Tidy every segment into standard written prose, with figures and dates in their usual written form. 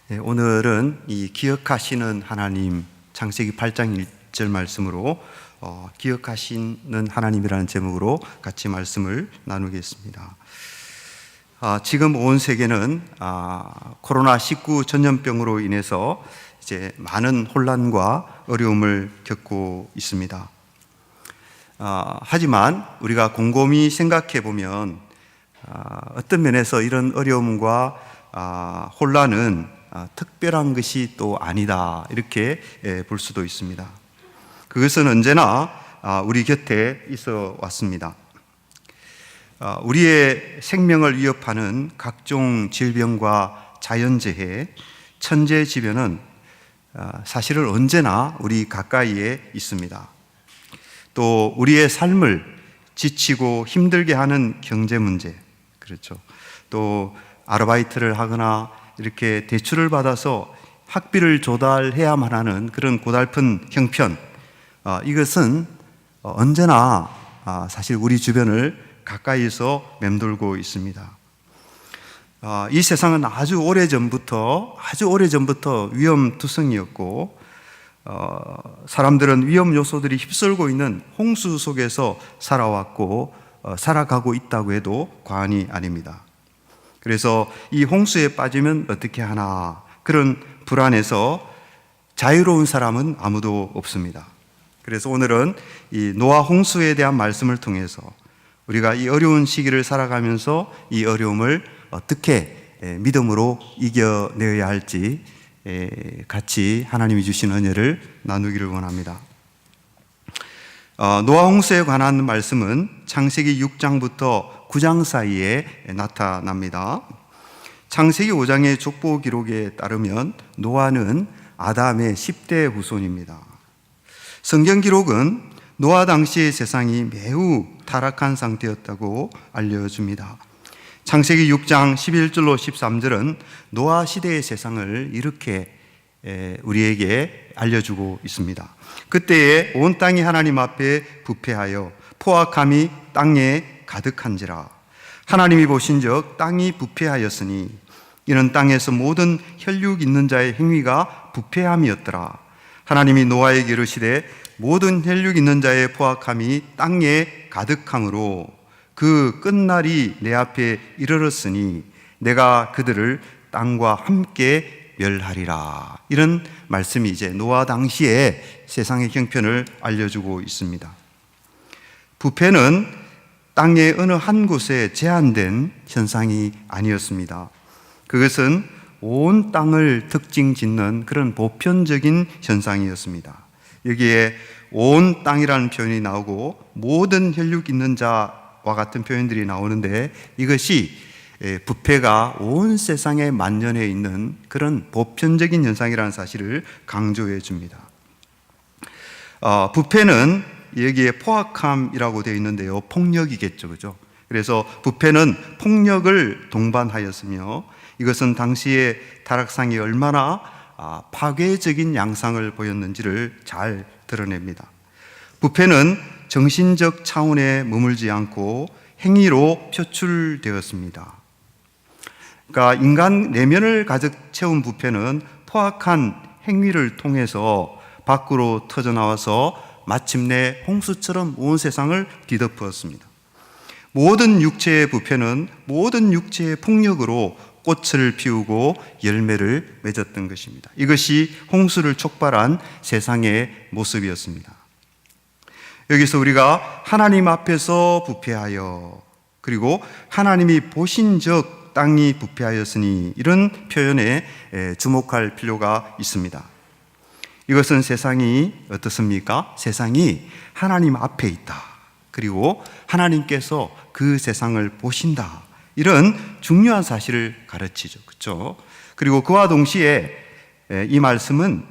오늘은 이 기억하시는 하나님, 창세기 8장 1절 말씀으로 기억하시는 하나님이라는 제목으로 같이 말씀을 나누겠습니다. 지금 온 세계는 코로나19 전염병으로 인해서 이제 많은 혼란과 어려움을 겪고 있습니다. 하지만 우리가 곰곰이 생각해 보면 어떤 면에서 이런 어려움과 혼란은 특별한 것이 또 아니다, 이렇게 볼 수도 있습니다. 그것은 언제나 우리 곁에 있어 왔습니다. 우리의 생명을 위협하는 각종 질병과 자연재해, 천재지변은 사실은 언제나 우리 가까이에 있습니다. 또 우리의 삶을 지치고 힘들게 하는 경제 문제, 그렇죠. 또 아르바이트를 하거나 이렇게 대출을 받아서 학비를 조달해야만 하는 그런 고달픈 형편, 이것은 언제나 사실 우리 주변을 가까이서 맴돌고 있습니다. 이 세상은 아주 오래전부터 위험투성이었고, 사람들은 위험 요소들이 휩쓸고 있는 홍수 속에서 살아왔고 살아가고 있다고 해도 과언이 아닙니다. 그래서 이 홍수에 빠지면 어떻게 하나, 그런 불안에서 자유로운 사람은 아무도 없습니다. 그래서 오늘은 이 노아 홍수에 대한 말씀을 통해서 우리가 이 어려운 시기를 살아가면서 이 어려움을 어떻게 믿음으로 이겨내야 할지 같이 하나님이 주신 은혜를 나누기를 원합니다. 노아 홍수에 관한 말씀은 창세기 6장부터 9장 사이에 나타납니다. 창세기 5장의 족보 기록에 따르면 노아는 아담의 10대 후손입니다. 성경 기록은 노아 당시의 세상이 매우 타락한 상태였다고 알려줍니다. 창세기 6장 11절로 13절은 노아 시대의 세상을 이렇게 우리에게 알려주고 있습니다. 그때에 온 땅이 하나님 앞에 부패하여 포악함이 땅에 가득한지라. 하나님이 보신즉 땅이 부패하였으니 이는 땅에서 모든 혈육 있는 자의 행위가 부패함이었더라. 하나님이 노아에게 이르시되 모든 혈육 있는 자의 포악함이 땅에 가득함으로 그 끝날이 내 앞에 이르렀으니 내가 그들을 땅과 함께 멸하리라. 이런 말씀이 이제 노아 당시에 세상의 형편을 알려주고 있습니다. 부패는 땅의 어느 한 곳에 제한된 현상이 아니었습니다. 그것은 온 땅을 특징 짓는 그런 보편적인 현상이었습니다. 여기에 온 땅이라는 표현이 나오고 모든 혈육 있는 자와 같은 표현들이 나오는데, 이것이 부패가 온 세상에 만연해 있는 그런 보편적인 현상이라는 사실을 강조해 줍니다. 부패는 여기에 포악함이라고 되어 있는데요, 폭력이겠죠, 그죠? 그래서 부패는 폭력을 동반하였으며, 이것은 당시의 타락상이 얼마나 파괴적인 양상을 보였는지를 잘 드러냅니다. 부패는 정신적 차원에 머물지 않고 행위로 표출되었습니다. 그러니까 인간 내면을 가득 채운 부패는 포악한 행위를 통해서 밖으로 터져나와서 마침내 홍수처럼 온 세상을 뒤덮었습니다. 모든 육체의 부패는 모든 육체의 폭력으로 꽃을 피우고 열매를 맺었던 것입니다. 이것이 홍수를 촉발한 세상의 모습이었습니다. 여기서 우리가 하나님 앞에서 부패하여, 그리고 하나님이 보신즉 땅이 부패하였으니, 이런 표현에 주목할 필요가 있습니다. 이것은 세상이 어떻습니까? 세상이 하나님 앞에 있다, 그리고 하나님께서 그 세상을 보신다, 이런 중요한 사실을 가르치죠. 그렇죠? 그리고 그와 동시에 이 말씀은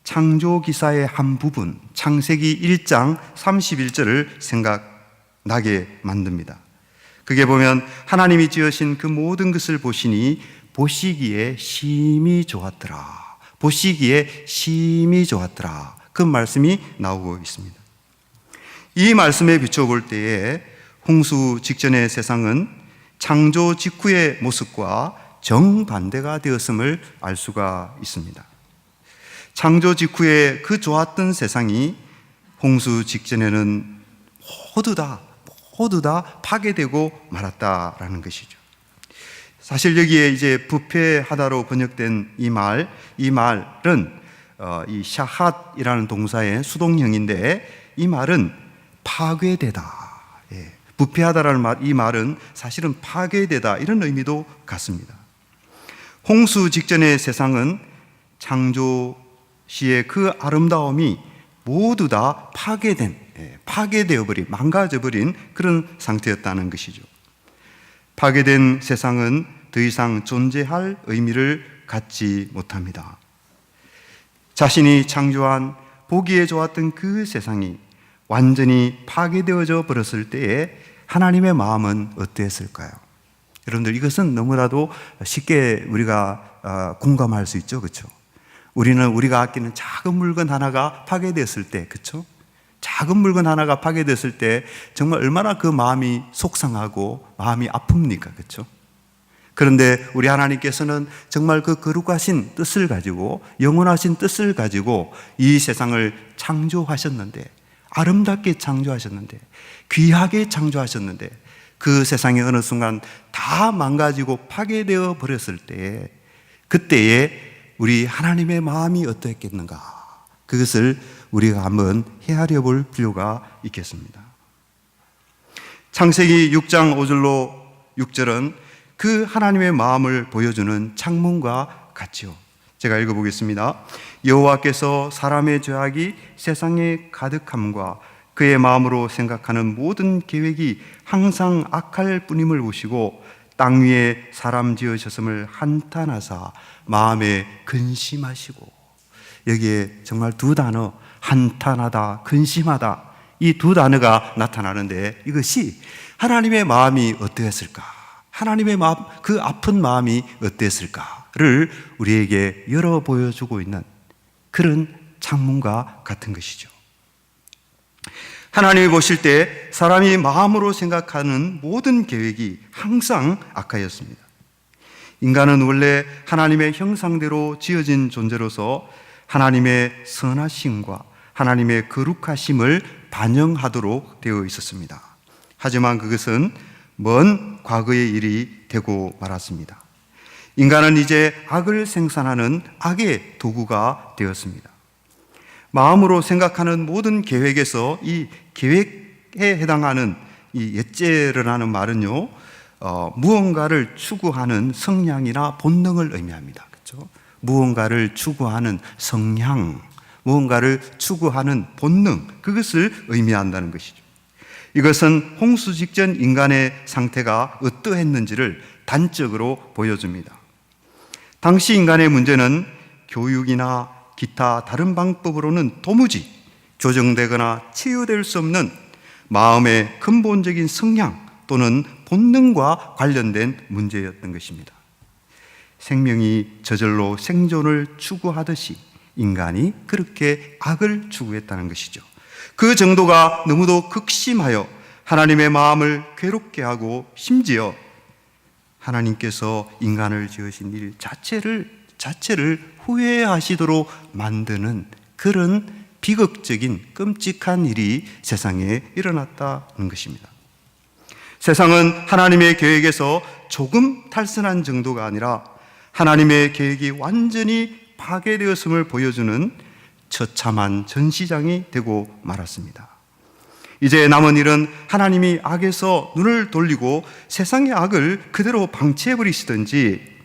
창조기사의 한 부분, 창세기 1장 31절을 생각나게 만듭니다. 그게 보면 하나님이 지으신 그 모든 것을 보시니 보시기에 심히 좋았더라. 보시기에 심히 좋았더라. 그 말씀이 나오고 있습니다. 이 말씀에 비춰볼 때에 홍수 직전의 세상은 창조 직후의 모습과 정반대가 되었음을 알 수가 있습니다. 창조 직후에 그 좋았던 세상이 홍수 직전에는 모두 다 파괴되고 말았다라는 것이죠. 사실 여기에 이제 부패하다로 번역된 이 말은 이 샤핫이라는 동사의 수동형인데, 이 말은 파괴되다. 부패하다라는 이 말은 사실은 파괴되다, 이런 의미도 같습니다. 홍수 직전의 세상은 창조 시의 그 아름다움이 모두 다 파괴되어버린, 망가져버린 그런 상태였다는 것이죠. 파괴된 세상은 더 이상 존재할 의미를 갖지 못합니다. 자신이 창조한 보기에 좋았던 그 세상이 완전히 파괴되어져 버렸을 때에 하나님의 마음은 어땠을까요? 여러분들, 이것은 너무나도 쉽게 우리가 공감할 수 있죠, 그렇죠? 우리가 아끼는 작은 물건 하나가 파괴됐을 때, 그렇죠? 작은 물건 하나가 파괴됐을 때 정말 얼마나 그 마음이 속상하고 마음이 아픕니까, 그렇죠? 그런데 우리 하나님께서는 정말 그 거룩하신 뜻을 가지고, 영원하신 뜻을 가지고 이 세상을 창조하셨는데, 아름답게 창조하셨는데, 귀하게 창조하셨는데, 그 세상이 어느 순간 다 망가지고 파괴되어 버렸을 때에, 그때에 우리 하나님의 마음이 어떠했겠는가, 그것을 우리가 한번 헤아려 볼 필요가 있겠습니다. 창세기 6장 5절로 6절은 그 하나님의 마음을 보여주는 창문과 같지요. 제가 읽어보겠습니다. 여호와께서 사람의 죄악이 세상에 가득함과 그의 마음으로 생각하는 모든 계획이 항상 악할 뿐임을 보시고 땅 위에 사람 지으셨음을 한탄하사 마음에 근심하시고. 여기에 정말 두 단어, 한탄하다, 근심하다, 이 두 단어가 나타나는데, 이것이 하나님의 마음이 어떠했을까, 하나님의 마음, 그 아픈 마음이 어땠을까를 우리에게 열어 보여주고 있는 그런 창문과 같은 것이죠. 하나님이 보실 때 사람이 마음으로 생각하는 모든 계획이 항상 악하였습니다. 인간은 원래 하나님의 형상대로 지어진 존재로서 하나님의 선하심과 하나님의 거룩하심을 반영하도록 되어 있었습니다. 하지만 그것은 먼 과거의 일이 되고 말았습니다. 인간은 이제 악을 생산하는 악의 도구가 되었습니다. 마음으로 생각하는 모든 계획에서 이 계획에 해당하는 이 예제라는 말은요, 무언가를 추구하는 성향이나 본능을 의미합니다. 그렇죠? 무언가를 추구하는 성향, 무언가를 추구하는 본능, 그것을 의미한다는 것이죠. 이것은 홍수 직전 인간의 상태가 어떠했는지를 단적으로 보여줍니다. 당시 인간의 문제는 교육이나 기타 다른 방법으로는 도무지 교정되거나 치유될 수 없는 마음의 근본적인 성향 또는 본능과 관련된 문제였던 것입니다. 생명이 저절로 생존을 추구하듯이 인간이 그렇게 악을 추구했다는 것이죠. 그 정도가 너무도 극심하여 하나님의 마음을 괴롭게 하고 심지어 하나님께서 인간을 지으신 일 자체를 후회하시도록 만드는 그런 비극적인 끔찍한 일이 세상에 일어났다는 것입니다. 세상은 하나님의 계획에서 조금 탈선한 정도가 아니라 하나님의 계획이 완전히 파괴되었음을 보여주는 처참한 전시장이 되고 말았습니다. 이제 남은 일은 하나님이 악에서 눈을 돌리고 세상의 악을 그대로 방치해버리시든지,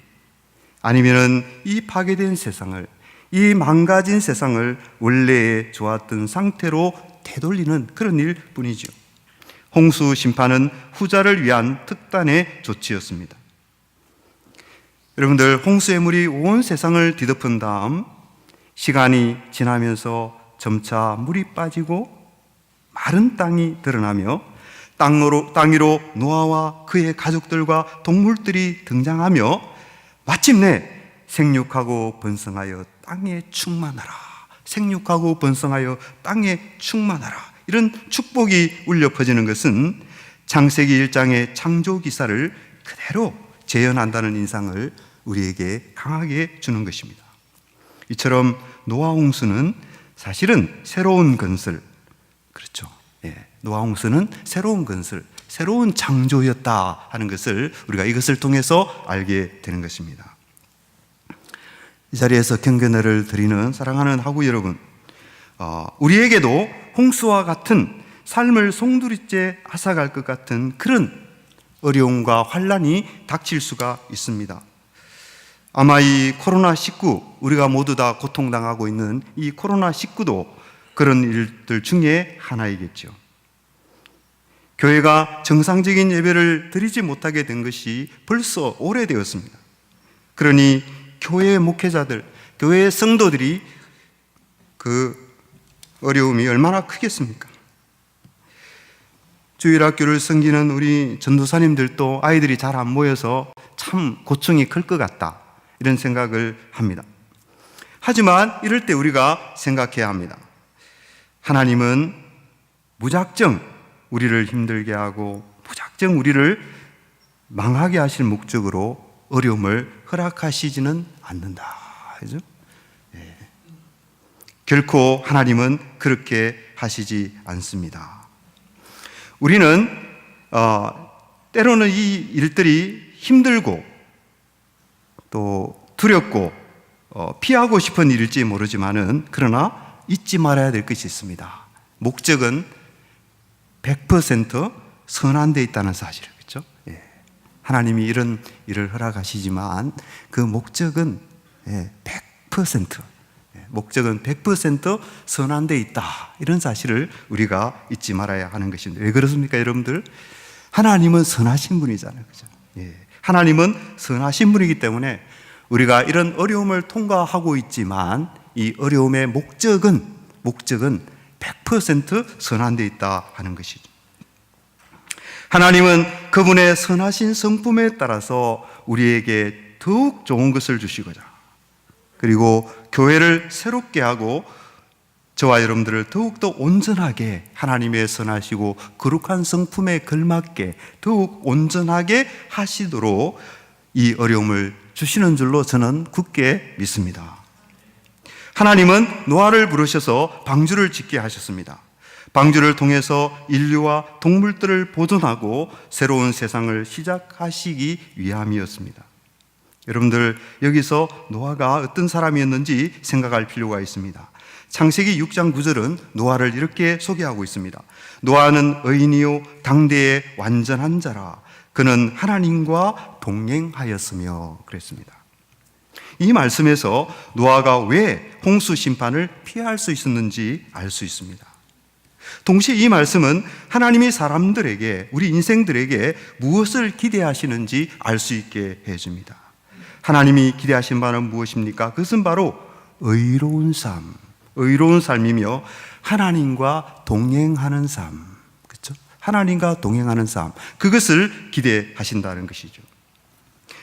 아니면은 이 파괴된 세상을, 이 망가진 세상을 원래의 좋았던 상태로 되돌리는 그런 일 뿐이죠. 홍수 심판은 후자를 위한 특단의 조치였습니다. 여러분들, 홍수의 물이 온 세상을 뒤덮은 다음 시간이 지나면서 점차 물이 빠지고 마른 땅이 드러나며 땅 위로 노아와 그의 가족들과 동물들이 등장하며 마침내 생육하고 번성하여 땅에 충만하라, 생육하고 번성하여 땅에 충만하라, 이런 축복이 울려 퍼지는 것은 창세기 1장의 창조 기사를 그대로 재현한다는 인상을 우리에게 강하게 주는 것입니다. 이처럼 노아 홍수는 사실은 새로운 건설, 그렇죠. 노아 홍수는 새로운 건설, 새로운 창조였다 하는 것을 우리가 이것을 통해서 알게 되는 것입니다. 이 자리에서 경건을 드리는 사랑하는 하구 여러분, 우리에게도 홍수와 같은 삶을 송두리째 앗아갈 것 같은 그런 어려움과 환란이 닥칠 수가 있습니다. 아마 이 코로나19, 우리가 모두 다 고통당하고 있는 이 코로나19도 그런 일들 중에 하나이겠죠. 교회가 정상적인 예배를 드리지 못하게 된 것이 벌써 오래되었습니다. 그러니 교회 목회자들, 교회 성도들이 그 어려움이 얼마나 크겠습니까? 주일학교를 섬기는 우리 전도사님들도 아이들이 잘 안 모여서 참 고충이 클 것 같다, 이런 생각을 합니다. 하지만 이럴 때 우리가 생각해야 합니다. 하나님은 무작정 우리를 힘들게 하고 무작정 우리를 망하게 하실 목적으로 어려움을 허락하시지는 않는다. 그죠? 결코 하나님은 그렇게 하시지 않습니다. 우리는 때로는 이 일들이 힘들고 또 두렵고 피하고 싶은 일일지 모르지만은, 그러나 잊지 말아야 될 것이 있습니다. 목적은 100% 선한 데 있다는 사실, 그렇죠? 하나님이 이런 일을 허락하시지만 그 목적은 100%, 목적은 100% 선한 데 있다, 이런 사실을 우리가 잊지 말아야 하는 것입니다. 왜 그렇습니까, 여러분들? 하나님은 선하신 분이잖아요, 그렇죠? 하나님은 선하신 분이기 때문에 우리가 이런 어려움을 통과하고 있지만 이 어려움의 목적은 100% 선한 데 있다 하는 것이죠. 하나님은 그분의 선하신 성품에 따라서 우리에게 더욱 좋은 것을 주시고자, 그리고 교회를 새롭게 하고 저와 여러분들을 더욱더 온전하게, 하나님의 선하시고 거룩한 성품에 걸맞게 더욱 온전하게 하시도록 이 어려움을 주시는 줄로 저는 굳게 믿습니다. 하나님은 노아를 부르셔서 방주를 짓게 하셨습니다. 방주를 통해서 인류와 동물들을 보존하고 새로운 세상을 시작하시기 위함이었습니다. 여러분들, 여기서 노아가 어떤 사람이었는지 생각할 필요가 있습니다. 창세기 6장 9절은 노아를 이렇게 소개하고 있습니다. 노아는 의인이요 당대의 완전한 자라. 그는 하나님과 동행하였으며, 그랬습니다. 이 말씀에서 노아가 왜 홍수 심판을 피할 수 있었는지 알 수 있습니다. 동시에 이 말씀은 하나님이 사람들에게, 우리 인생들에게 무엇을 기대하시는지 알 수 있게 해줍니다. 하나님이 기대하신 바는 무엇입니까? 그것은 바로 의로운 삶, 의로운 삶이며 하나님과 동행하는 삶, 그렇죠? 하나님과 동행하는 삶, 그것을 기대하신다는 것이죠.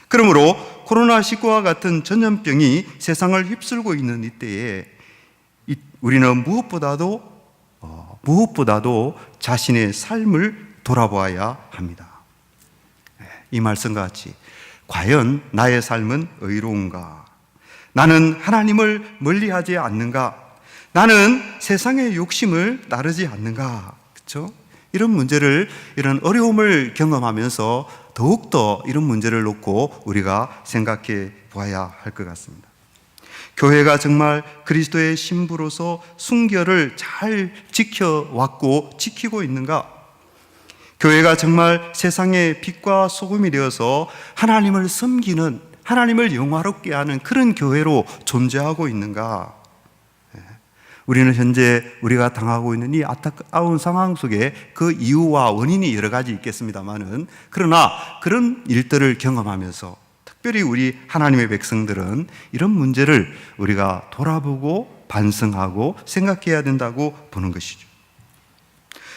그러므로 코로나19와 같은 전염병이 세상을 휩쓸고 있는 이때에 우리는 무엇보다도 자신의 삶을 돌아보아야 합니다. 이 말씀과 같이, 과연 나의 삶은 의로운가? 나는 하나님을 멀리하지 않는가? 나는 세상의 욕심을 따르지 않는가? 그렇죠? 이런 문제를, 이런 어려움을 경험하면서 더욱더 이런 문제를 놓고 우리가 생각해 보아야 할 것 같습니다. 교회가 정말 그리스도의 신부로서 순결을 잘 지켜왔고 지키고 있는가? 교회가 정말 세상의 빛과 소금이 되어서 하나님을 섬기는, 하나님을 영화롭게 하는 그런 교회로 존재하고 있는가? 우리는 현재 우리가 당하고 있는 이 안타까운 상황 속에 그 이유와 원인이 여러 가지 있겠습니다만은, 그러나 그런 일들을 경험하면서 특별히 우리 하나님의 백성들은 이런 문제를 우리가 돌아보고 반성하고 생각해야 된다고 보는 것이죠.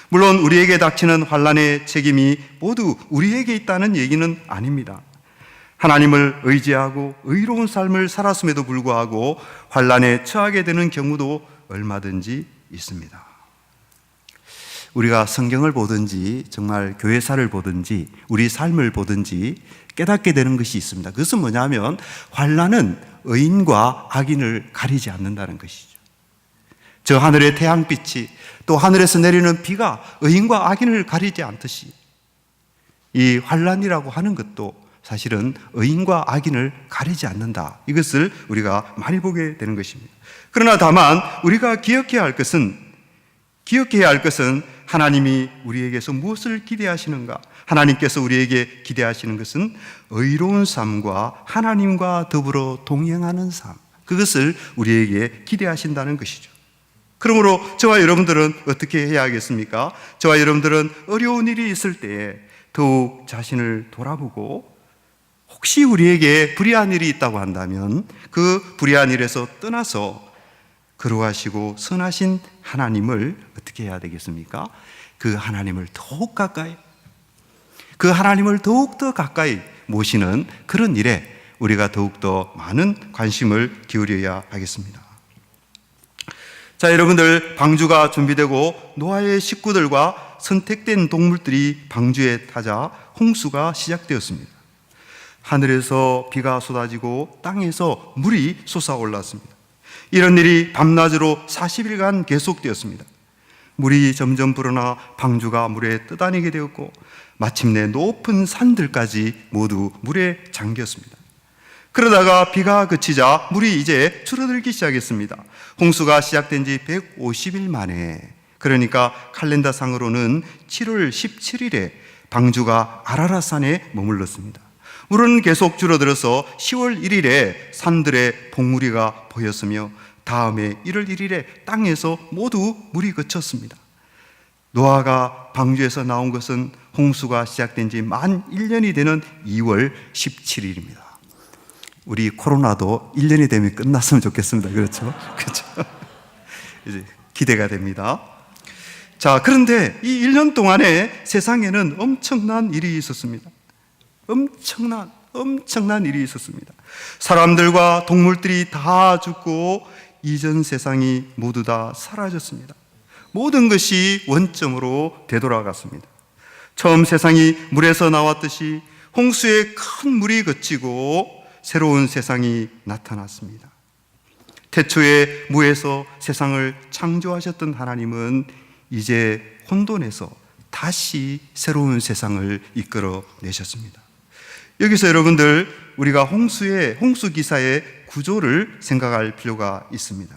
물론 우리에게 닥치는 환난의 책임이 모두 우리에게 있다는 얘기는 아닙니다. 하나님을 의지하고 의로운 삶을 살았음에도 불구하고 환난에 처하게 되는 경우도 얼마든지 있습니다. 우리가 성경을 보든지 정말 교회사를 보든지 우리 삶을 보든지 깨닫게 되는 것이 있습니다. 그것은 뭐냐면 환난은 의인과 악인을 가리지 않는다는 것이죠. 저 하늘의 태양빛이 또 하늘에서 내리는 비가 의인과 악인을 가리지 않듯이 이 환난이라고 하는 것도 사실은 의인과 악인을 가리지 않는다. 이것을 우리가 많이 보게 되는 것입니다. 그러나 다만 우리가 기억해야 할 것은 하나님이 우리에게서 무엇을 기대하시는가? 하나님께서 우리에게 기대하시는 것은 의로운 삶과 하나님과 더불어 동행하는 삶, 그것을 우리에게 기대하신다는 것이죠. 그러므로 저와 여러분들은 어떻게 해야 하겠습니까? 저와 여러분들은 어려운 일이 있을 때에 더욱 자신을 돌아보고 혹시 우리에게 불의한 일이 있다고 한다면 그 불의한 일에서 떠나서 거룩하시고 선하신 하나님을 어떻게 해야 되겠습니까? 그 하나님을 더욱 가까이, 그 하나님을 더욱더 가까이 모시는 그런 일에 우리가 더욱더 많은 관심을 기울여야 하겠습니다. 자, 여러분들, 방주가 준비되고 노아의 식구들과 선택된 동물들이 방주에 타자 홍수가 시작되었습니다. 하늘에서 비가 쏟아지고 땅에서 물이 솟아올랐습니다. 이런 일이 밤낮으로 40일간 계속되었습니다. 물이 점점 불어나 방주가 물에 떠다니게 되었고 마침내 높은 산들까지 모두 물에 잠겼습니다. 그러다가 비가 그치자 물이 이제 줄어들기 시작했습니다. 홍수가 시작된 지 150일 만에, 그러니까 칼렌더상으로는 7월 17일에 방주가 아라랏산에 머물렀습니다. 물은 계속 줄어들어서 10월 1일에 산들의 봉우리가 보였으며 다음에 1월 1일에 땅에서 모두 물이 그쳤습니다. 노아가 방주에서 나온 것은 홍수가 시작된 지 만 1년이 되는 2월 17일입니다. 우리 코로나도 1년이 되면 끝났으면 좋겠습니다. 그렇죠? 그렇죠? 이제 기대가 됩니다. 자, 그런데 이 1년 동안에 세상에는 엄청난 일이 있었습니다. 엄청난 일이 있었습니다. 사람들과 동물들이 다 죽고 이전 세상이 모두 다 사라졌습니다. 모든 것이 원점으로 되돌아갔습니다. 처음 세상이 물에서 나왔듯이 홍수에 큰 물이 그치고 새로운 세상이 나타났습니다. 태초에 무에서 세상을 창조하셨던 하나님은 이제 혼돈에서 다시 새로운 세상을 이끌어 내셨습니다. 여기서 여러분들, 우리가 홍수 기사의 구조를 생각할 필요가 있습니다.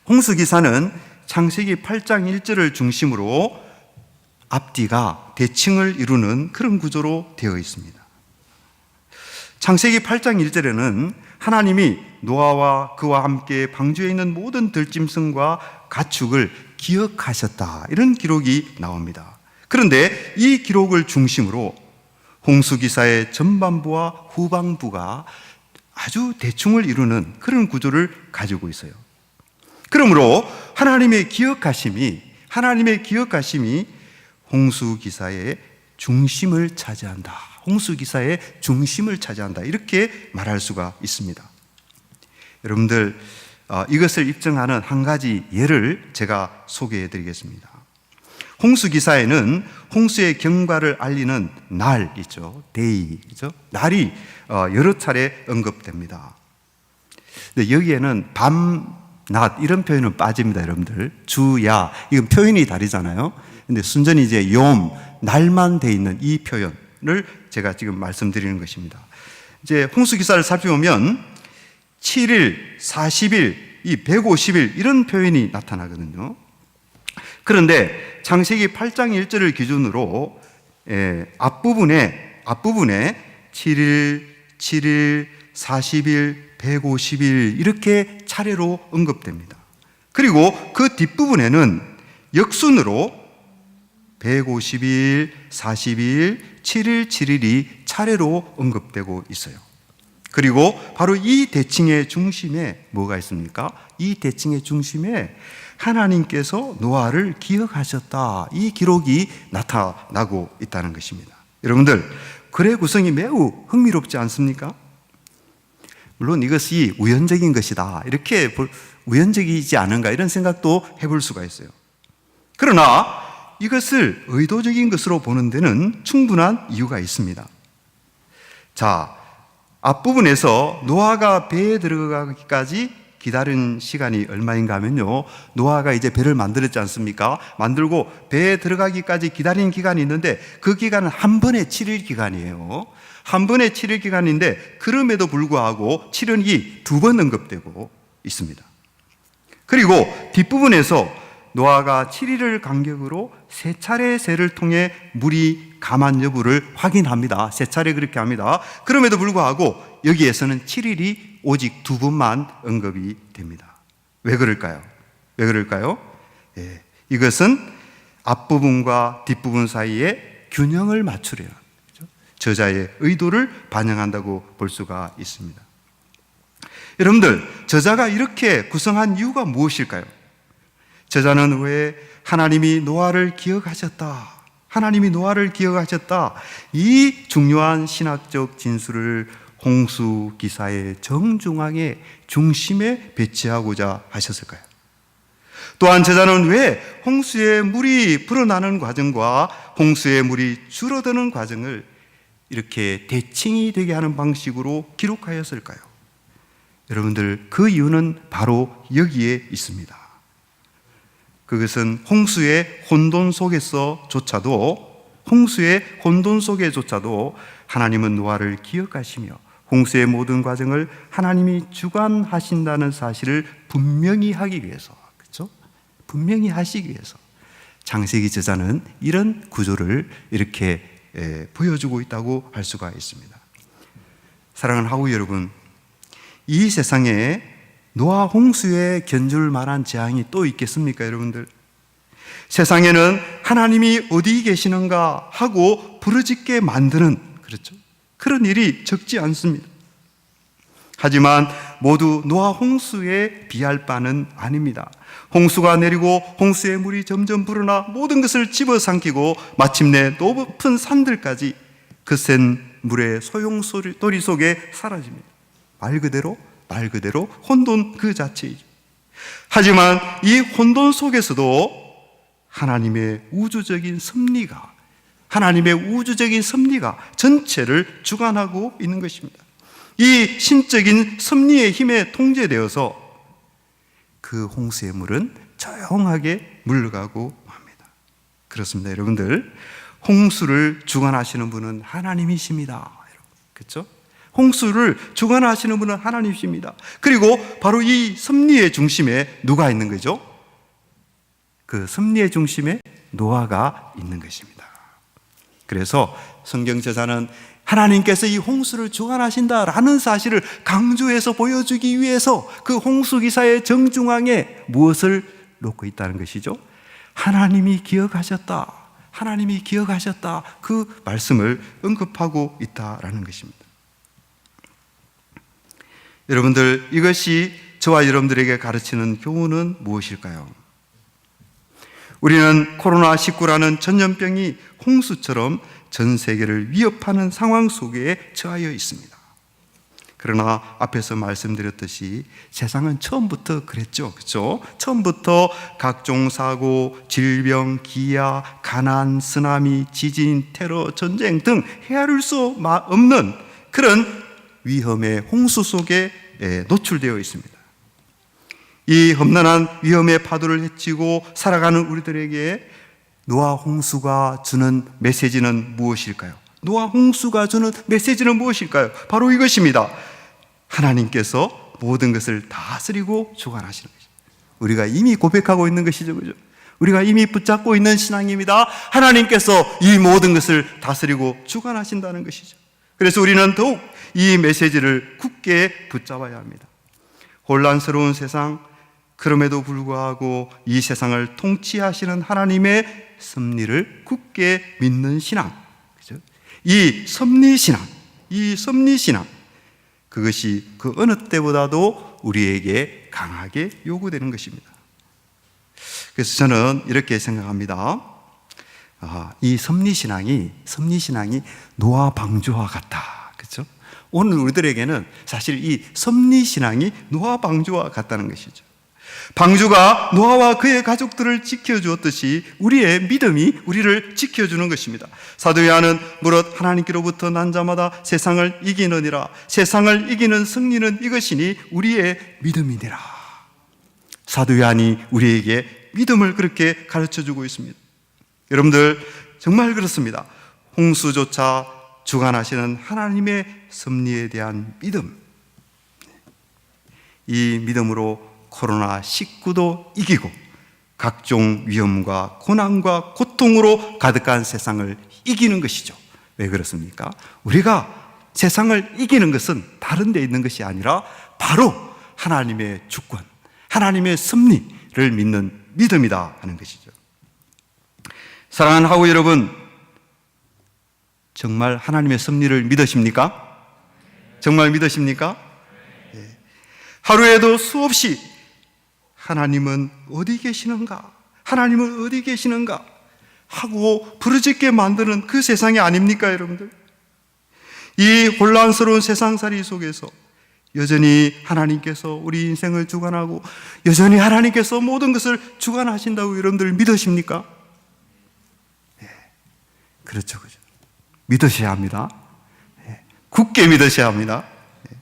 홍수 기사는 창세기 8장 1절을 중심으로 앞뒤가 대칭을 이루는 그런 구조로 되어 있습니다. 창세기 8장 1절에는 하나님이 노아와 그와 함께 방주에 있는 모든 들짐승과 가축을 기억하셨다, 이런 기록이 나옵니다. 그런데 이 기록을 중심으로 홍수기사의 전반부와 후반부가 아주 대충을 이루는 그런 구조를 가지고 있어요. 그러므로 하나님의 기억하심이 홍수기사의 중심을 차지한다. 홍수기사의 중심을 차지한다. 이렇게 말할 수가 있습니다. 여러분들, 이것을 입증하는 한 가지 예를 제가 소개해 드리겠습니다. 홍수기사에는 홍수의 경과를 알리는 날 있죠. 데이죠. 날이 여러 차례 언급됩니다. 근데 여기에는 밤, 낮 이런 표현은 빠집니다, 여러분들. 주야, 이건 표현이 다르잖아요. 근데 순전히 이제 욤, 날만 돼 있는 이 표현을 제가 지금 말씀드리는 것입니다. 이제 홍수기사를 살펴보면 7일, 40일, 이 150일 이런 표현이 나타나거든요. 그런데 창세기 8장 1절을 기준으로 앞부분에 7일, 40일, 150일 이렇게 차례로 언급됩니다. 그리고 그 뒷부분에는 역순으로 150일, 40일, 7일, 7일이 차례로 언급되고 있어요. 그리고 바로 이 대칭의 중심에 뭐가 있습니까? 이 대칭의 중심에 하나님께서 노아를 기억하셨다, 이 기록이 나타나고 있다는 것입니다. 여러분들, 글의 구성이 매우 흥미롭지 않습니까? 물론 이것이 우연적인 것이다, 이렇게 우연적이지 않은가 이런 생각도 해볼 수가 있어요. 그러나 이것을 의도적인 것으로 보는 데는 충분한 이유가 있습니다. 자, 앞부분에서 노아가 배에 들어가기까지 기다린 시간이 얼마인가 하면요, 노아가 이제 배를 만들었지 않습니까? 만들고 배에 들어가기까지 기다리는 기간이 있는데 그 기간은 한 번에 7일 기간이에요. 한 번에 7일 기간인데 그럼에도 불구하고 7일이 2번 언급되고 있습니다. 그리고 뒷부분에서 노아가 7일을 간격으로 3차례 세를 통해 물이 감한 여부를 확인합니다. 3차례 그렇게 합니다. 그럼에도 불구하고 여기에서는 7일이 오직 2번만 언급이 됩니다. 왜 그럴까요? 왜 그럴까요? 예, 이것은 앞부분과 뒷부분 사이에 균형을 맞추려는, 그렇죠? 저자의 의도를 반영한다고 볼 수가 있습니다. 여러분들, 저자가 이렇게 구성한 이유가 무엇일까요? 저자는 왜 하나님이 노아를 기억하셨다, 하나님이 노아를 기억하셨다, 이 중요한 신학적 진술을 홍수 기사의 정중앙에 중심에 배치하고자 하셨을까요? 또한 저자는 왜 홍수의 물이 불어나는 과정과 홍수의 물이 줄어드는 과정을 이렇게 대칭이 되게 하는 방식으로 기록하였을까요? 여러분들, 그 이유는 바로 여기에 있습니다. 그것은 홍수의 혼돈 속에서조차도, 홍수의 혼돈 속에조차도 하나님은 노아를 기억하시며 홍수의 모든 과정을 하나님이 주관하신다는 사실을 분명히 하기 위해서, 그렇죠? 분명히 하시기 위해서 창세기 저자는 이런 구조를 이렇게 보여주고 있다고 할 수가 있습니다. 사랑하는 하우 여러분, 이 세상에 노아 홍수에 견줄 만한 재앙이 또 있겠습니까, 여러분들? 세상에는 하나님이 어디 계시는가 하고 부르짖게 만드는, 그렇죠, 그런 일이 적지 않습니다. 하지만 모두 노아 홍수에 비할 바는 아닙니다. 홍수가 내리고 홍수의 물이 점점 불어나 모든 것을 집어삼키고 마침내 높은 산들까지 거센 물의 소용돌이 속에 사라집니다. 말 그대로 혼돈 그 자체이죠. 하지만 이 혼돈 속에서도 하나님의 우주적인 섭리가 전체를 주관하고 있는 것입니다. 이 신적인 섭리의 힘에 통제되어서 그 홍수의 물은 조용하게 물러가고 맙니다. 그렇습니다, 여러분들. 홍수를 주관하시는 분은 하나님이십니다. 그렇죠? 홍수를 주관하시는 분은 하나님이십니다. 그리고 바로 이 섭리의 중심에 누가 있는 거죠? 그 섭리의 중심에 노아가 있는 것입니다. 그래서 성경 저자는 하나님께서 이 홍수를 주관하신다라는 사실을 강조해서 보여주기 위해서 그 홍수 기사의 정중앙에 무엇을 놓고 있다는 것이죠? 하나님이 기억하셨다, 하나님이 기억하셨다, 그 말씀을 언급하고 있다라는 것입니다. 여러분들, 이것이 저와 여러분들에게 가르치는 교훈은 무엇일까요? 우리는 코로나19라는 전염병이 홍수처럼 전 세계를 위협하는 상황 속에 처하여 있습니다. 그러나 앞에서 말씀드렸듯이 세상은 처음부터 그랬죠, 그렇죠? 처음부터 각종 사고, 질병, 기아, 가난, 쓰나미, 지진, 테러, 전쟁 등 헤아릴 수 없는 그런 위험의 홍수 속에 노출되어 있습니다. 이 험난한 위험의 파도를 헤치고 살아가는 우리들에게 노아 홍수가 주는 메시지는 무엇일까요? 노아 홍수가 주는 메시지는 무엇일까요? 바로 이것입니다. 하나님께서 모든 것을 다스리고 주관하시는 것이죠. 우리가 이미 고백하고 있는 것이죠, 그죠? 우리가 이미 붙잡고 있는 신앙입니다. 하나님께서 이 모든 것을 다스리고 주관하신다는 것이죠. 그래서 우리는 더욱 이 메시지를 굳게 붙잡아야 합니다. 혼란스러운 세상, 그럼에도 불구하고 이 세상을 통치하시는 하나님의 섭리를 굳게 믿는 신앙, 그죠? 이 섭리 신앙, 그것이 그 어느 때보다도 우리에게 강하게 요구되는 것입니다. 그래서 저는 이렇게 생각합니다. 이 섭리 신앙이 노아 방주와 같다, 그렇죠? 오늘 우리들에게는 사실 이 섭리 신앙이 노아 방주와 같다는 것이죠. 방주가 노아와 그의 가족들을 지켜주었듯이 우리의 믿음이 우리를 지켜주는 것입니다. 사도 요한은 무릇 하나님께로부터 난 자마다 세상을 이기느니라. 세상을 이기는 승리는 이것이니 우리의 믿음이니라. 사도 요한이 우리에게 믿음을 그렇게 가르쳐주고 있습니다. 여러분들 정말 그렇습니다. 홍수조차 주관하시는 하나님의 섭리에 대한 믿음, 이 믿음으로 코로나19도 이기고 각종 위험과 고난과 고통으로 가득한 세상을 이기는 것이죠. 왜 그렇습니까? 우리가 세상을 이기는 것은 다른 데 있는 것이 아니라 바로 하나님의 주권, 하나님의 섭리를 믿는 믿음이다 하는 것이죠. 사랑하는 하고 여러분, 정말 하나님의 섭리를 믿으십니까? 정말 믿으십니까? 하루에도 수없이 하나님은 어디 계시는가? 하나님은 어디 계시는가? 하고 부르짖게 만드는 그 세상이 아닙니까, 여러분들? 이 혼란스러운 세상살이 속에서 여전히 하나님께서 우리 인생을 주관하고 여전히 하나님께서 모든 것을 주관하신다고 여러분들 믿으십니까? 예, 그렇죠, 그죠? 믿으셔야 합니다. 예, 굳게 믿으셔야 합니다. 예.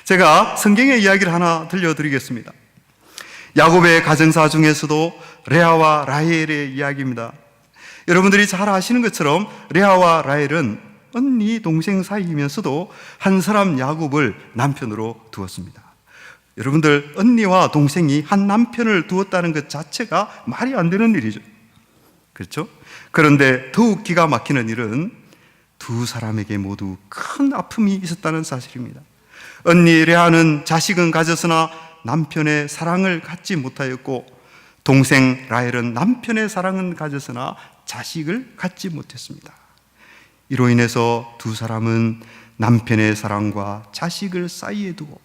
제가 성경의 이야기를 하나 들려드리겠습니다. 야곱의 가정사 중에서도 레아와 라헬의 이야기입니다. 여러분들이 잘 아시는 것처럼 레아와 라헬은 언니 동생 사이이면서도 한 사람 야곱을 남편으로 두었습니다. 여러분들, 언니와 동생이 한 남편을 두었다는 것 자체가 말이 안 되는 일이죠. 그렇죠? 그런데 더욱 기가 막히는 일은 두 사람에게 모두 큰 아픔이 있었다는 사실입니다. 언니 레아는 자식은 가졌으나 남편의 사랑을 갖지 못하였고, 동생 라헬은 남편의 사랑은 가졌으나 자식을 갖지 못했습니다. 이로 인해서 두 사람은 남편의 사랑과 자식을 사이에 두고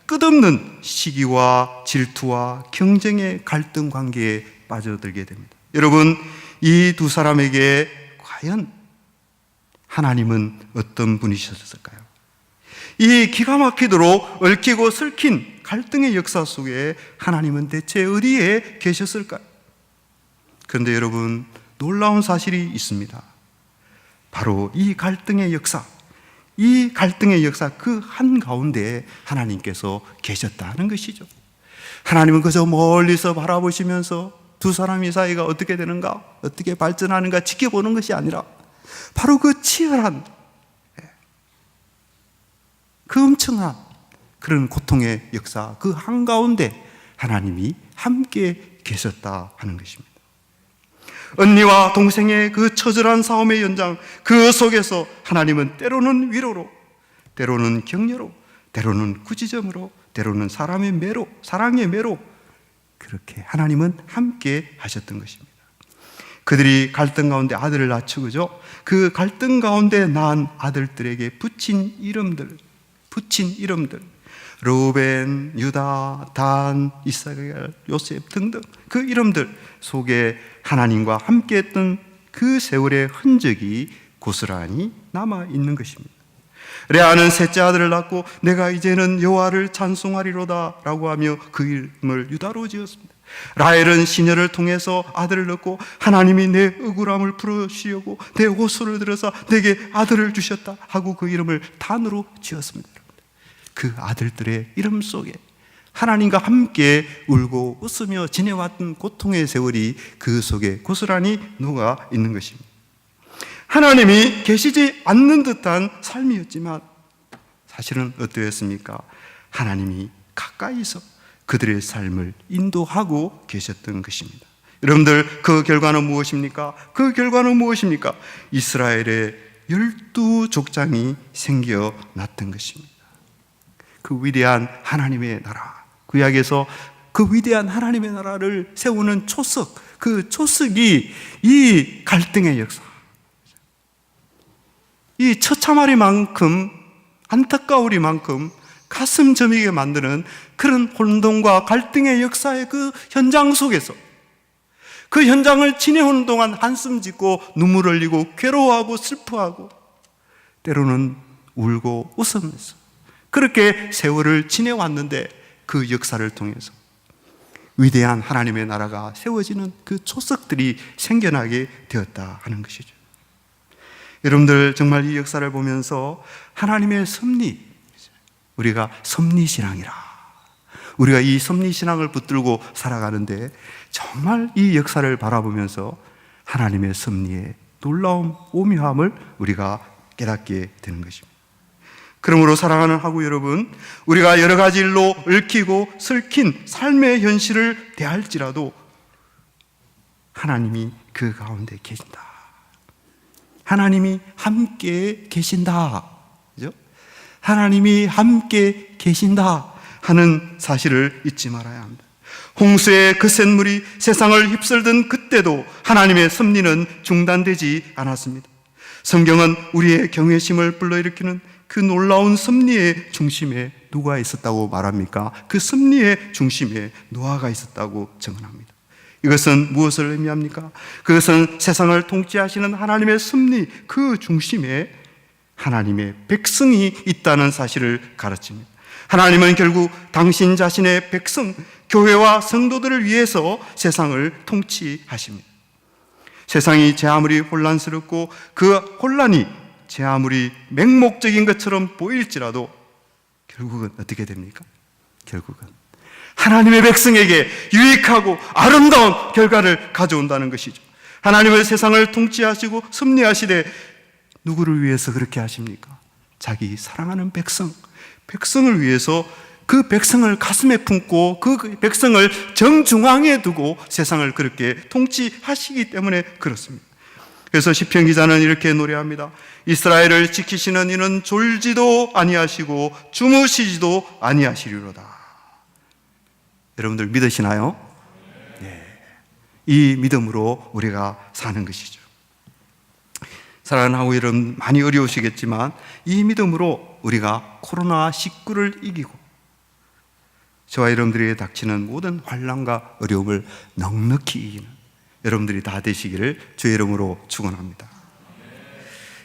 끝없는 시기와 질투와 경쟁의 갈등 관계에 빠져들게 됩니다. 여러분, 이 두 사람에게 과연 하나님은 어떤 분이셨을까요? 이 기가 막히도록 얽히고 설킨 갈등의 역사 속에 하나님은 대체 어디에 계셨을까요? 그런데 여러분, 놀라운 사실이 있습니다. 바로 이 갈등의 역사 그 한가운데에 하나님께서 계셨다는 것이죠. 하나님은 그저 멀리서 바라보시면서 두 사람의 사이가 어떻게 되는가, 어떻게 발전하는가 지켜보는 것이 아니라 바로 그 치열한, 그 엄청난 그런 고통의 역사 그 한가운데 하나님이 함께 계셨다 하는 것입니다. 언니와 동생의 그 처절한 싸움의 연장, 그 속에서 하나님은 때로는 위로로, 때로는 격려로, 때로는 구지점으로, 때로는 사랑의 매로 그렇게 하나님은 함께 하셨던 것입니다. 그들이 갈등 가운데 아들을 낳죠, 그죠? 그 갈등 가운데 낳은 아들들에게 붙인 이름들, 르우벤, 유다, 단, 이스라엘, 요셉 등등 그 이름들 속에 하나님과 함께했던 그 세월의 흔적이 고스란히 남아있는 것입니다. 레아는 셋째 아들을 낳고 내가 이제는 여호와를 찬송하리로다 라고 하며 그 이름을 유다로 지었습니다. 라헬은 시녀를 통해서 아들을 낳고 하나님이 내 억울함을 풀으시려고 내 호소를 들어서 내게 아들을 주셨다 하고 그 이름을 단으로 지었습니다. 그 아들들의 이름 속에 하나님과 함께 울고 웃으며 지내왔던 고통의 세월이 그 속에 고스란히 녹아 있는 것입니다. 하나님이 계시지 않는 듯한 삶이었지만 사실은 어떠했습니까? 하나님이 가까이서 그들의 삶을 인도하고 계셨던 것입니다. 여러분들, 그 결과는 무엇입니까? 이스라엘의 12족장이 생겨났던 것입니다. 그 위대한 하나님의 나라, 구약에서 그 위대한 하나님의 나라를 세우는 초석, 그 초석이 이 갈등의 역사, 이 처참하리만큼 안타까우리만큼 가슴 저미게 만드는 그런 혼돈과 갈등의 역사의 그 현장 속에서 그 현장을 지내오는 동안 한숨 짓고 눈물 흘리고 괴로워하고 슬퍼하고 때로는 울고 웃으면서 그렇게 세월을 지내왔는데 그 역사를 통해서 위대한 하나님의 나라가 세워지는 그 초석들이 생겨나게 되었다 하는 것이죠. 여러분들 정말 이 역사를 보면서 하나님의 섭리, 우리가 섭리신앙이라, 우리가 이 섭리신앙을 붙들고 살아가는데 정말 이 역사를 바라보면서 하나님의 섭리의 놀라운 오묘함을 우리가 깨닫게 되는 것입니다. 그러므로 사랑하는 하구 여러분, 우리가 여러 가지 일로 얽히고 설킨 삶의 현실을 대할지라도 하나님이 그 가운데 계신다. 하나님이 함께 계신다. 그죠? 하나님이 함께 계신다 하는 사실을 잊지 말아야 합니다. 홍수의 거센 물이 세상을 휩쓸던 그때도 하나님의 섭리는 중단되지 않았습니다. 성경은 우리의 경외심을 불러일으키는 그 놀라운 섭리의 중심에 누가 있었다고 말합니까? 그 섭리의 중심에 노아가 있었다고 증언합니다. 이것은 무엇을 의미합니까? 그것은 세상을 통치하시는 하나님의 섭리 그 중심에 하나님의 백성이 있다는 사실을 가르칩니다. 하나님은 결국 당신 자신의 백성, 교회와 성도들을 위해서 세상을 통치하십니다. 세상이 제 아무리 혼란스럽고 그 혼란이 제 아무리 맹목적인 것처럼 보일지라도 결국은 어떻게 됩니까? 결국은 하나님의 백성에게 유익하고 아름다운 결과를 가져온다는 것이죠. 하나님은 세상을 통치하시고 섭리하시되 누구를 위해서 그렇게 하십니까? 자기 사랑하는 백성을 위해서 그 백성을 가슴에 품고 그 백성을 정중앙에 두고 세상을 그렇게 통치하시기 때문에 그렇습니다. 그래서 시편 기자는 이렇게 노래합니다. 이스라엘을 지키시는 이는 졸지도 아니하시고 주무시지도 아니하시리로다. 여러분들 믿으시나요? 네. 이 믿음으로 우리가 사는 것이죠. 사랑하는 하고 여러분, 많이 어려우시겠지만 이 믿음으로 우리가 코로나19를 이기고 저와 여러분들에게 닥치는 모든 환난과 어려움을 넉넉히 이기는 여러분들이 다 되시기를 주의 이름으로 축원합니다.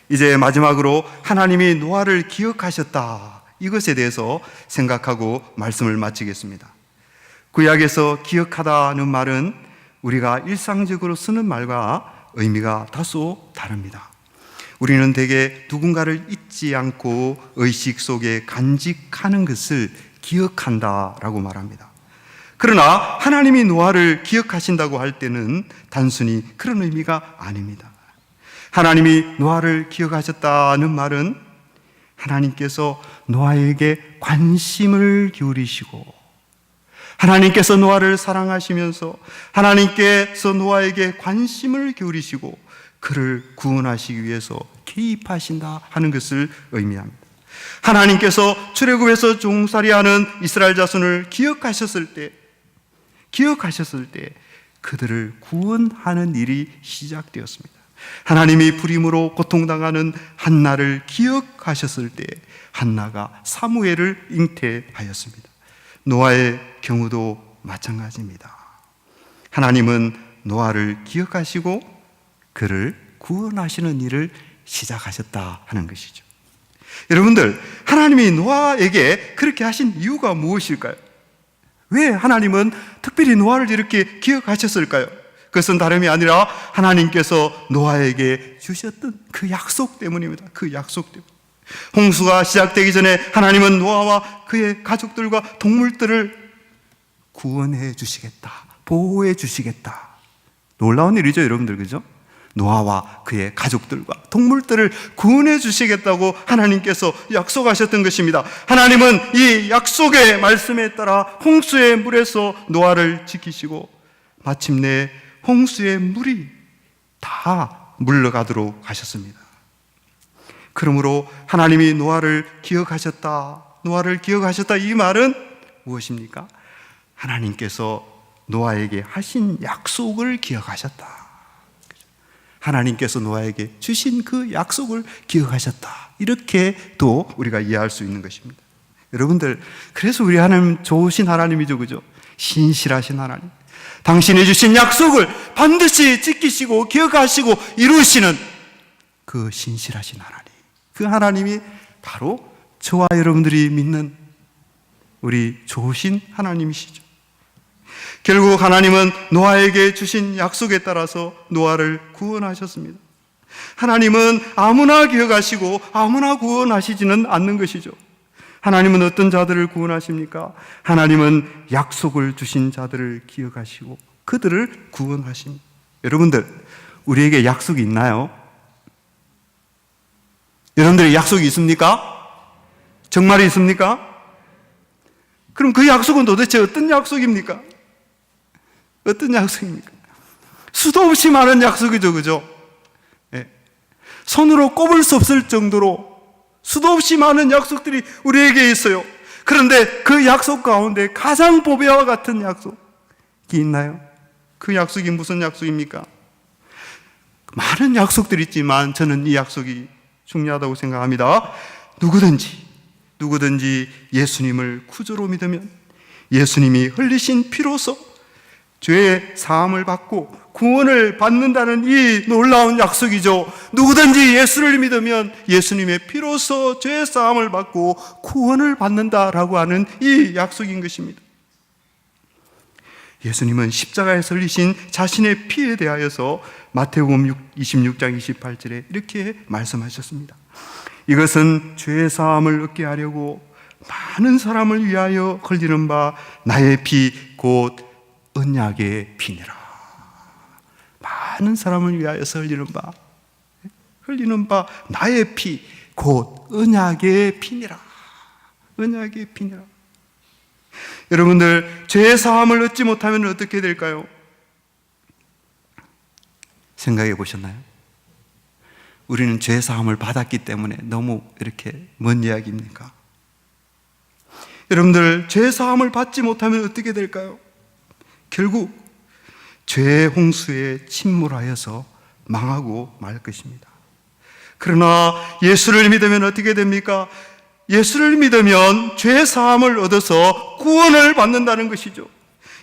이제 마지막으로 하나님이 노아를 기억하셨다, 이것에 대해서 생각하고 말씀을 마치겠습니다. 구약에서 기억하다는 말은 우리가 일상적으로 쓰는 말과 의미가 다소 다릅니다. 우리는 대개 누군가를 잊지 않고 의식 속에 간직하는 것을 기억한다라고 말합니다. 그러나 하나님이 노아를 기억하신다고 할 때는 단순히 그런 의미가 아닙니다. 하나님이 노아를 기억하셨다는 말은 하나님께서 노아에게 관심을 기울이시고 하나님께서 노아를 사랑하시면서 하나님께서 노아에게 관심을 기울이시고 그를 구원하시기 위해서 개입하신다 하는 것을 의미합니다. 하나님께서 출애굽에서 종살이하는 이스라엘 자손을 기억하셨을 때 그들을 구원하는 일이 시작되었습니다. 하나님이 불임으로 고통당하는 한나를 기억하셨을 때 한나가 사무엘을 잉태하였습니다. 노아의 경우도 마찬가지입니다. 하나님은 노아를 기억하시고 그를 구원하시는 일을 시작하셨다 하는 것이죠. 여러분들, 하나님이 노아에게 그렇게 하신 이유가 무엇일까요? 왜 하나님은 특별히 노아를 이렇게 기억하셨을까요? 그것은 다름이 아니라 하나님께서 노아에게 주셨던 그 약속 때문입니다. 그 약속 때문에. 홍수가 시작되기 전에 하나님은 노아와 그의 가족들과 동물들을 구원해 주시겠다, 보호해 주시겠다. 놀라운 일이죠, 여러분들, 그죠? 노아와 그의 가족들과 동물들을 구원해 주시겠다고 하나님께서 약속하셨던 것입니다. 하나님은 이 약속의 말씀에 따라 홍수의 물에서 노아를 지키시고 마침내 홍수의 물이 다 물러가도록 하셨습니다. 그러므로 하나님이 노아를 기억하셨다 이 말은 무엇입니까? 하나님께서 노아에게 하신 약속을 기억하셨다. 하나님께서 노아에게 주신 그 약속을 기억하셨다. 이렇게 또 우리가 이해할 수 있는 것입니다. 여러분들, 그래서 우리 하나님 좋으신 하나님이죠, 그죠? 신실하신 하나님. 당신이 주신 약속을 반드시 지키시고 기억하시고 이루시는 그 신실하신 하나님. 그 하나님이 바로 저와 여러분들이 믿는 우리 좋으신 하나님이시죠. 결국 하나님은 노아에게 주신 약속에 따라서 노아를 구원하셨습니다. 하나님은 아무나 기억하시고 아무나 구원하시지는 않는 것이죠. 하나님은 어떤 자들을 구원하십니까? 하나님은 약속을 주신 자들을 기억하시고 그들을 구원하십니다. 여러분들, 우리에게 약속이 있나요? 여러분들의 약속이 있습니까? 정말 있습니까? 그럼 그 약속은 도대체 어떤 약속입니까? 어떤 약속입니까? 수도 없이 많은 약속이죠, 그죠? 예. 손으로 꼽을 수 없을 정도로 수도 없이 많은 약속들이 우리에게 있어요. 그런데 그 약속 가운데 가장 보배와 같은 약속이 있나요? 그 약속이 무슨 약속입니까? 많은 약속들이 있지만 저는 이 약속이 중요하다고 생각합니다. 누구든지 예수님을 구주로 믿으면 예수님이 흘리신 피로서 죄의 사함을 받고 구원을 받는다는 이 놀라운 약속이죠. 누구든지 예수를 믿으면 예수님의 피로서 죄의 사함을 받고 구원을 받는다라고 하는 이 약속인 것입니다. 예수님은 십자가에서 흘리신 자신의 피에 대하여서 마태복음 26장 28절에 이렇게 말씀하셨습니다. 이것은 죄의 사함을 얻게 하려고 많은 사람을 위하여 흘리는 바 나의 피 곧 언약의 피니라. 많은 사람을 위하여서 흘리는 바 나의 피 곧 언약의 피니라. 언약의 피니라. 여러분들, 죄의 사함을 얻지 못하면 어떻게 될까요? 생각해 보셨나요? 우리는 죄의 사함을 받았기 때문에 너무 이렇게 먼 이야기입니까? 여러분들, 죄의 사함을 받지 못하면 어떻게 될까요? 결국 죄의 홍수에 침몰하여서 망하고 말 것입니다. 그러나 예수를 믿으면 어떻게 됩니까? 예수를 믿으면 죄의 사함을 얻어서 구원을 받는다는 것이죠.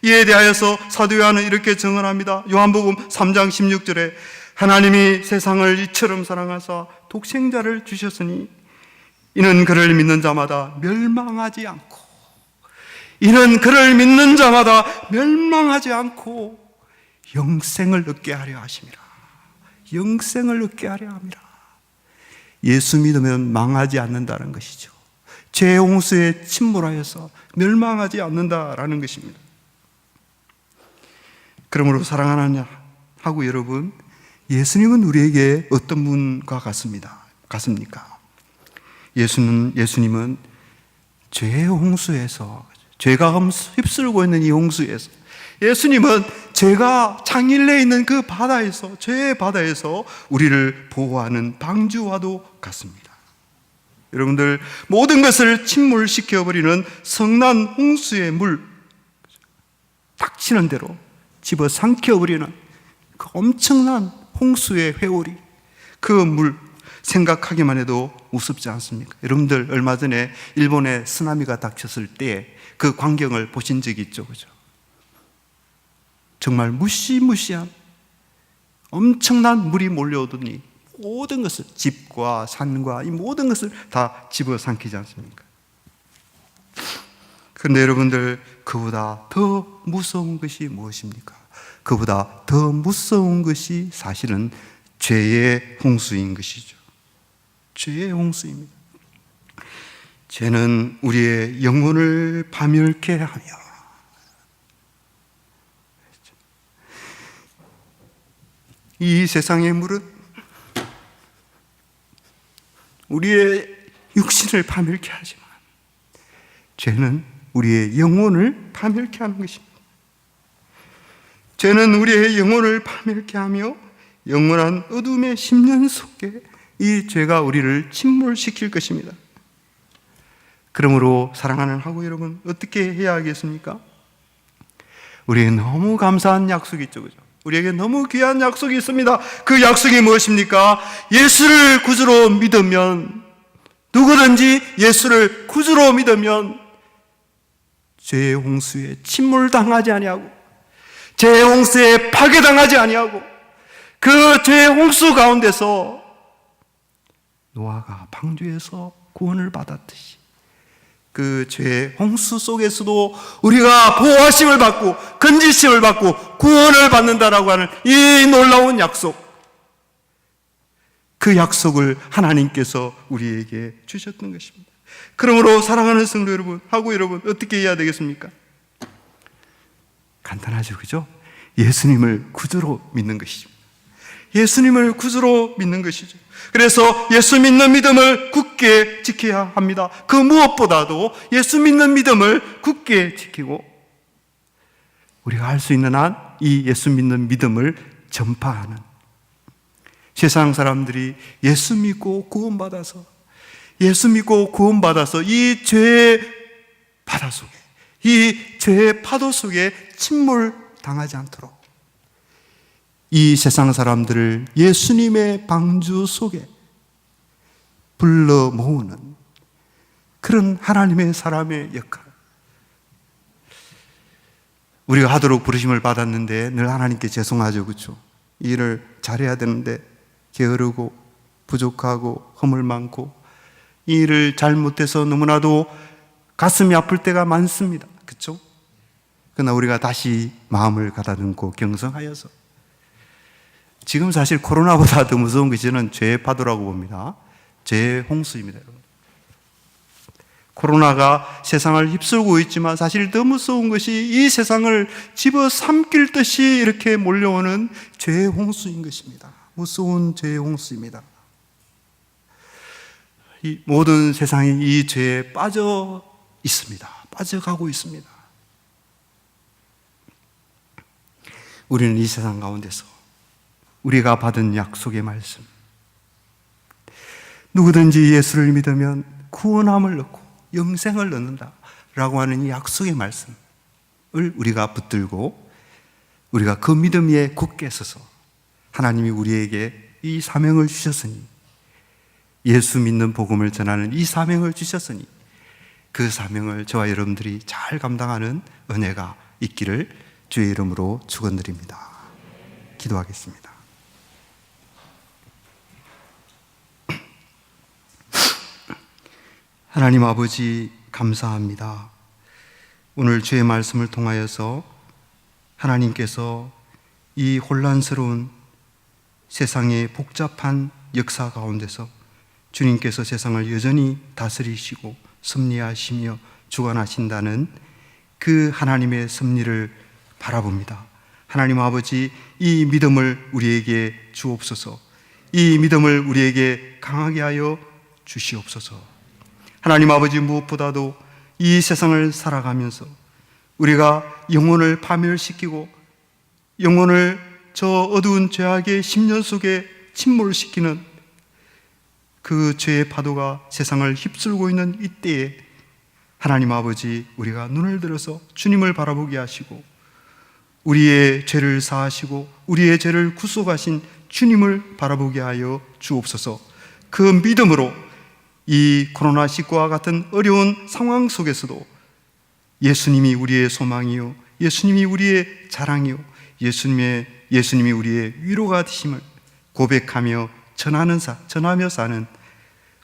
이에 대하여서 사도 요한은 이렇게 증언합니다. 요한복음 3장 16절에 하나님이 세상을 이처럼 사랑하사 독생자를 주셨으니 이는 그를 믿는 자마다 멸망하지 않고 영생을 얻게 하려 하심이라. 영생을 얻게 하려 함이라. 예수 믿으면 망하지 않는다는 것이죠. 죄의 홍수에 침몰하여서 멸망하지 않는다라는 것입니다. 그러므로 사랑하는 하고 여러분, 예수님은 우리에게 어떤 분과 같습니까? 예수님은 죄의 홍수에서, 죄가 휩쓸고 있는 이 홍수에서, 예수님은 죄가 창일해 있는 그 바다에서, 죄의 바다에서 우리를 보호하는 방주와도 같습니다. 여러분들, 모든 것을 침몰시켜버리는 성난 홍수의 물, 닥치는 대로 집어삼켜버리는 그 엄청난 홍수의 회오리, 그 물 생각하기만 해도 우습지 않습니까? 여러분들, 얼마 전에 일본에 쓰나미가 닥쳤을 때 그 광경을 보신 적이 있죠, 그죠? 정말 무시무시한 엄청난 물이 몰려오더니 모든 것을, 집과 산과 이 모든 것을 다 집어삼키지 않습니까? 그런데 여러분들, 그보다 더 무서운 것이 무엇입니까? 그보다 더 무서운 것이 사실은 죄의 홍수인 것이죠. 죄의 홍수입니다. 죄는 우리의 영혼을 파멸케 하며 이 세상의 물은 우리의 육신을 파멸케 하지만 죄는 우리의 영혼을 파멸케 하는 것입니다. 죄는 우리의 영혼을 파멸케 하며 영원한 어둠의 10년 속에 이 죄가 우리를 침몰시킬 것입니다. 그러므로 사랑하는 하고 여러분, 어떻게 해야 하겠습니까? 우리에게 너무 감사한 약속이 있죠, 그죠? 우리에게 너무 귀한 약속이 있습니다. 그 약속이 무엇입니까? 예수를 구주로 믿으면, 누구든지 예수를 구주로 믿으면 죄의 홍수에 침몰당하지 아니하고 죄의 홍수에 파괴당하지 아니하고 그 죄의 홍수 가운데서 노아가 방주에서 구원을 받았듯이 그 죄의 홍수 속에서도 우리가 보호하심을 받고 건지심을 받고 구원을 받는다라고 하는 이 놀라운 약속, 그 약속을 하나님께서 우리에게 주셨던 것입니다. 그러므로 사랑하는 성도 여러분, 하고 여러분, 어떻게 해야 되겠습니까? 간단하죠, 그죠? 예수님을 구주로 믿는 것이죠. 예수님을 구주로 믿는 것이죠. 그래서 예수 믿는 믿음을 굳게 지켜야 합니다. 그 무엇보다도 예수 믿는 믿음을 굳게 지키고 우리가 할 수 있는 한 이 예수 믿는 믿음을 전파하는, 세상 사람들이 예수 믿고 구원받아서 이 죄의 바다 속에, 이 죄의 파도 속에 침몰당하지 않도록 이 세상 사람들을 예수님의 방주 속에 불러 모으는 그런 하나님의 사람의 역할, 우리가 하도록 부르심을 받았는데 늘 하나님께 죄송하죠, 그렇죠? 이 일을 잘해야 되는데 게으르고 부족하고 허물 많고 이 일을 잘못해서 너무나도 가슴이 아플 때가 많습니다, 그렇죠? 그러나 우리가 다시 마음을 가다듬고 경성하여서, 지금 사실 코로나보다 더 무서운 것이 저는 죄의 파도라고 봅니다. 죄의 홍수입니다, 여러분. 코로나가 세상을 휩쓸고 있지만 사실 더 무서운 것이 이 세상을 집어삼킬 듯이 이렇게 몰려오는 죄의 홍수인 것입니다. 무서운 죄의 홍수입니다. 이 모든 세상이 이 죄에 빠져 있습니다. 빠져가고 있습니다. 우리는 이 세상 가운데서 우리가 받은 약속의 말씀, 누구든지 예수를 믿으면 구원함을 얻고 영생을 얻는다라고 하는 이 약속의 말씀을 우리가 붙들고 우리가 그 믿음 위에 굳게 서서 하나님이 우리에게 이 사명을 주셨으니, 예수 믿는 복음을 전하는 이 사명을 주셨으니 그 사명을 저와 여러분들이 잘 감당하는 은혜가 있기를 주의 이름으로 축원드립니다. 기도하겠습니다. 하나님 아버지, 감사합니다. 오늘 주의 말씀을 통하여서 하나님께서 이 혼란스러운 세상의 복잡한 역사 가운데서 주님께서 세상을 여전히 다스리시고 섭리하시며 주관하신다는 그 하나님의 섭리를 바라봅니다. 하나님 아버지, 이 믿음을 우리에게 주옵소서. 이 믿음을 우리에게 강하게 하여 주시옵소서. 하나님 아버지, 무엇보다도 이 세상을 살아가면서 우리가 영혼을 파멸시키고 영혼을 저 어두운 죄악의 심년 속에 침몰시키는 그 죄의 파도가 세상을 휩쓸고 있는 이때에 하나님 아버지, 우리가 눈을 들어서 주님을 바라보게 하시고 우리의 죄를 사하시고 우리의 죄를 구속하신 주님을 바라보게 하여 주옵소서. 그 믿음으로 이 코로나19와 같은 어려운 상황 속에서도 예수님이 우리의 소망이요, 예수님이 우리의 자랑이요, 예수님이 우리의 위로가 되심을 고백하며 전하며 사는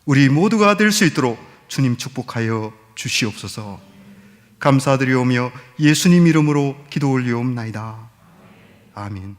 우리 모두가 될 수 있도록 주님 축복하여 주시옵소서. 감사드리오며 예수님 이름으로 기도 올리옵나이다. 아멘.